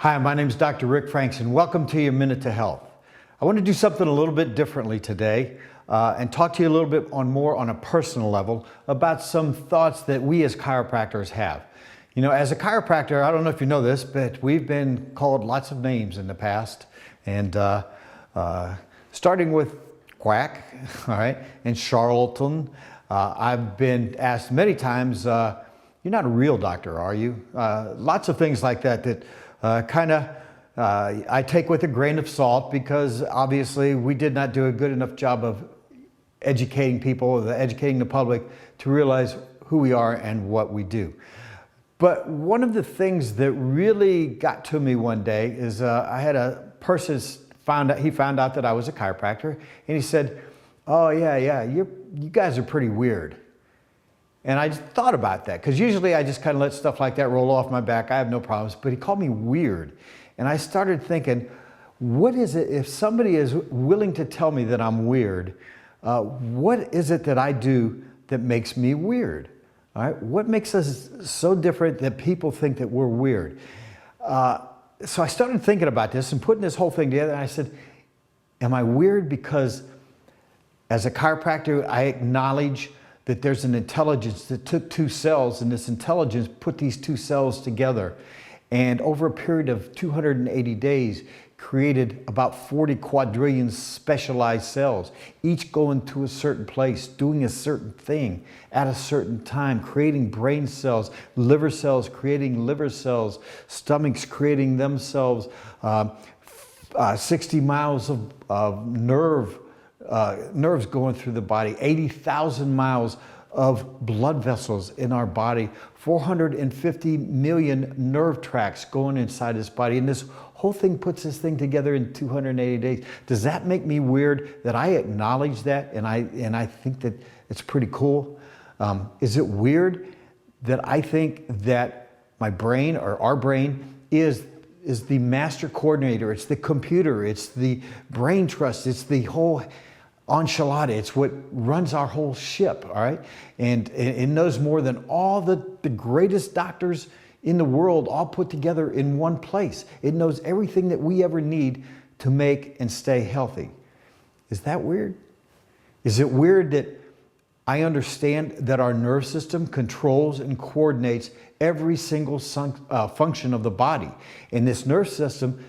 Hi, my name is Dr. Rick Franks, and welcome to your Minute to Health. I want to do something a little bit differently today and talk to you a little bit more on a personal level about some thoughts that we as chiropractors have. You know, as a chiropractor, I don't know if you know this, but we've been called lots of names in the past, and starting with quack, all right, and charlatan. I've been asked many times, you're not a real doctor, are you? Lots of things like that I take with a grain of salt, because obviously we did not do a good enough job of educating people, educating the public to realize who we are and what we do. But one of the things that really got to me one day is I had a person found out that I was a chiropractor, and he said, "Oh yeah, you guys are pretty weird." And I just thought about that, because usually I just kind of let stuff like that roll off my back. I have no problems, but he called me weird. And I started thinking, what is it, if somebody is willing to tell me that I'm weird, what is it that I do that makes me weird? All right, what makes us so different that people think that we're weird? So I started thinking about this and putting this whole thing together, and I said, am I weird because as a chiropractor, I acknowledge that there's an intelligence that took two cells, and this intelligence put these two cells together, and over a period of 280 days created about 40 quadrillion specialized cells, each going to a certain place, doing a certain thing at a certain time, creating brain cells, liver cells creating liver cells, stomachs creating themselves, 60 miles of nerves going through the body, 80,000 miles of blood vessels in our body, 450 million nerve tracts going inside this body, and this whole thing puts this thing together in 280 days. Does that make me weird that I acknowledge that and I think that it's pretty cool? Is it weird that I think that my brain, or our brain, is the master coordinator, it's the computer, it's the brain trust, it's the whole enchilada, it's what runs our whole ship, all right? And it knows more than all the greatest doctors in the world all put together in one place. It knows everything that we ever need to make and stay healthy. Is that weird? Is it weird that I understand that our nerve system controls and coordinates every single function of the body, and this nerve system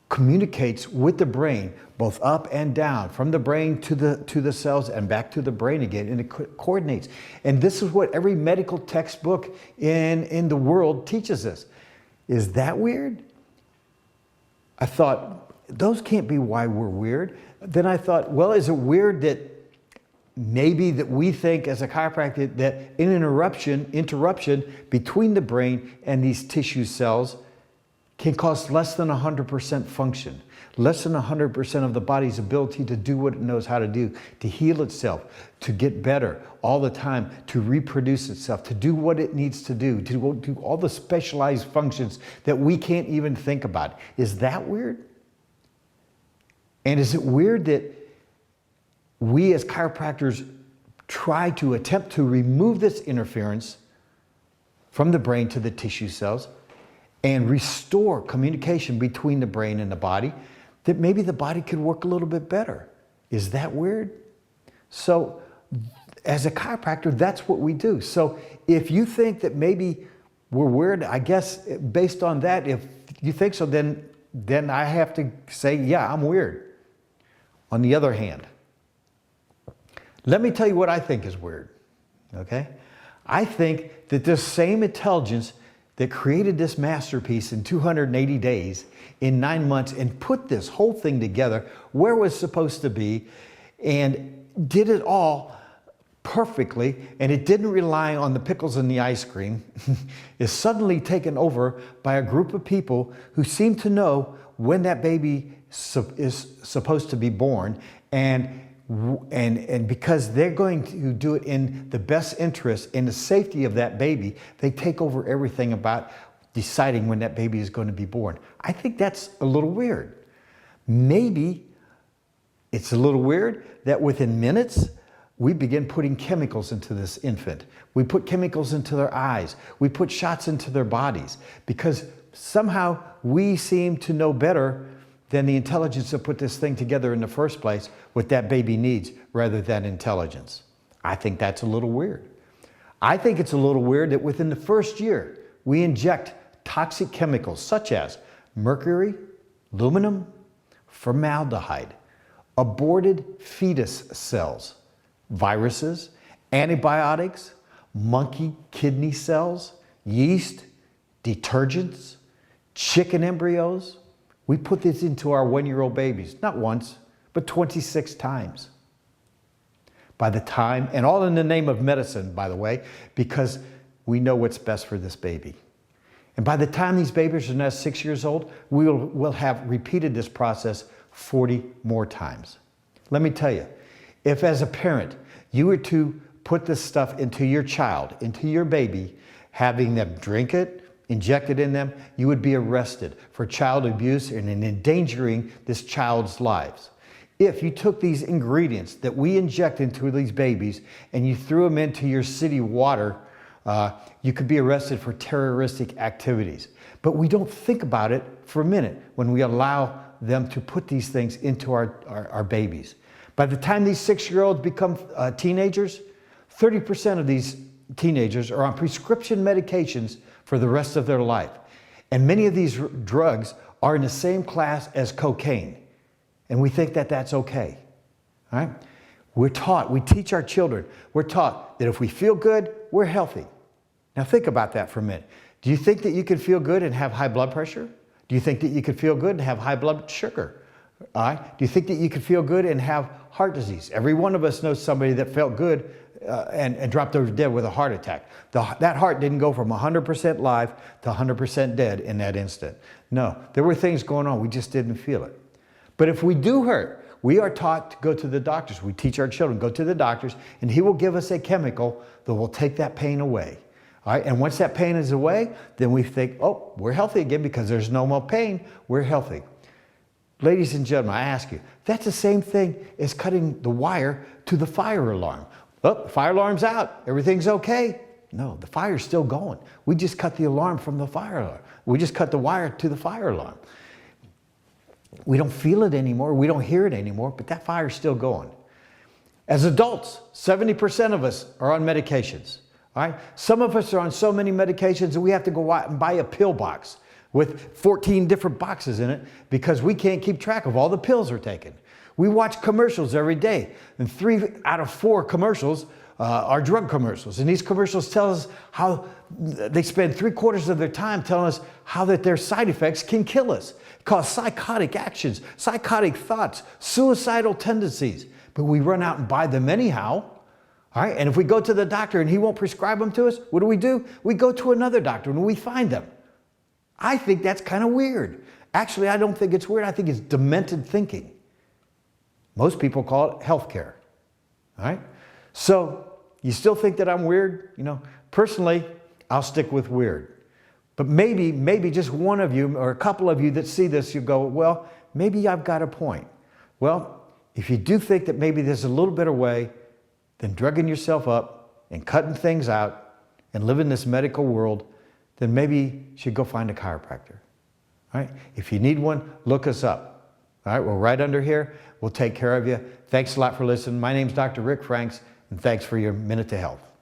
communicates with the brain, both up and down, from the brain to the cells and back to the brain again, and it coordinates. And this is what every medical textbook in the world teaches us. Is that weird? I thought, those can't be why we're weird. Then I thought, well, is it weird that maybe that we think as a chiropractor that an interruption between the brain and these tissue cells can cause less than 100% function, less than 100% of the body's ability to do what it knows how to do, to heal itself, to get better all the time, to reproduce itself, to do what it needs to do all the specialized functions that we can't even think about. Is that weird? And is it weird that we as chiropractors try to attempt to remove this interference from the brain to the tissue cells and restore communication between the brain and the body, that maybe the body could work a little bit better? Is that weird? So as a chiropractor, that's what we do. So if you think that maybe we're weird, I guess based on that, if you think so, then I have to say, yeah, I'm weird. On the other hand, let me tell you what I think is weird, okay? I think that this same intelligence that created this masterpiece in 280 days, in 9 months, and put this whole thing together where it was supposed to be, and did it all perfectly, and it didn't rely on the pickles and the ice cream, is suddenly taken over by a group of people who seem to know when that baby is supposed to be born, and because they're going to do it in the best interest, in the safety of that baby, they take over everything about deciding when that baby is going to be born. I think that's a little weird. Maybe it's a little weird that within minutes, we begin putting chemicals into this infant. We put chemicals into their eyes. We put shots into their bodies, because somehow we seem to know better than the intelligence that put this thing together in the first place, what that baby needs, rather than intelligence. I think that's a little weird. I think it's a little weird that within the first year, we inject toxic chemicals such as mercury, aluminum, formaldehyde, aborted fetus cells, viruses, antibiotics, monkey kidney cells, yeast, detergents, chicken embryos. We put this into our 1-year-old babies, not once, but 26 times. By the time, and all in the name of medicine, by the way, because we know what's best for this baby. And by the time these babies are now 6 years old, we'll have repeated this process 40 more times. Let me tell you, if as a parent, you were to put this stuff into your child, into your baby, having them drink it, inject it in them, you would be arrested for child abuse and in endangering this child's lives. If you took these ingredients that we inject into these babies and you threw them into your city water, you could be arrested for terroristic activities. But we don't think about it for a minute when we allow them to put these things into our babies. By the time these 6-year-olds become teenagers, 30% of these teenagers are on prescription medications for the rest of their life. And many of these drugs are in the same class as cocaine. And we think that that's okay. All right? We're taught, we teach our children, we're taught that if we feel good, we're healthy. Now think about that for a minute. Do you think that you can feel good and have high blood pressure? Do you think that you could feel good and have high blood sugar? All right? Do you think that you could feel good and have heart disease? Every one of us knows somebody that felt good and dropped over dead with a heart attack. That heart didn't go from 100% live to 100% dead in that instant. No, there were things going on. We just didn't feel it. But if we do hurt, we are taught to go to the doctors. We teach our children, go to the doctors, and he will give us a chemical that will take that pain away. All right? And once that pain is away, then we think, oh, we're healthy again because there's no more pain. We're healthy. Ladies and gentlemen, I ask you, that's the same thing as cutting the wire to the fire alarm. Oh, the fire alarm's out. Everything's okay. No, the fire's still going. We just cut the alarm from the fire alarm. We just cut the wire to the fire alarm. We don't feel it anymore. We don't hear it anymore, but that fire's still going. As adults, 70% of us are on medications. All right? Some of us are on so many medications that we have to go out and buy a pill box with 14 different boxes in it because we can't keep track of all the pills we're taking. We watch commercials every day, and 3 out of 4 commercials are drug commercials. And these commercials tell us how they spend 3/4 of their time telling us how that their side effects can kill us, cause psychotic actions, psychotic thoughts, suicidal tendencies. But we run out and buy them anyhow. All right? And if we go to the doctor and he won't prescribe them to us, what do? We go to another doctor and we find them. I think that's kind of weird. Actually, I don't think it's weird. I think it's demented thinking. Most people call it healthcare. All right? So, you still think that I'm weird? You know, personally, I'll stick with weird. But maybe just one of you or a couple of you that see this, you go, well, maybe I've got a point. Well, if you do think that maybe there's a little better way than drugging yourself up and cutting things out and living this medical world, then maybe you should go find a chiropractor. All right? If you need one, look us up. All right? We're right under here. We'll take care of you. Thanks a lot for listening. My name's Dr. Rick Franks, and thanks for your Minute to Health.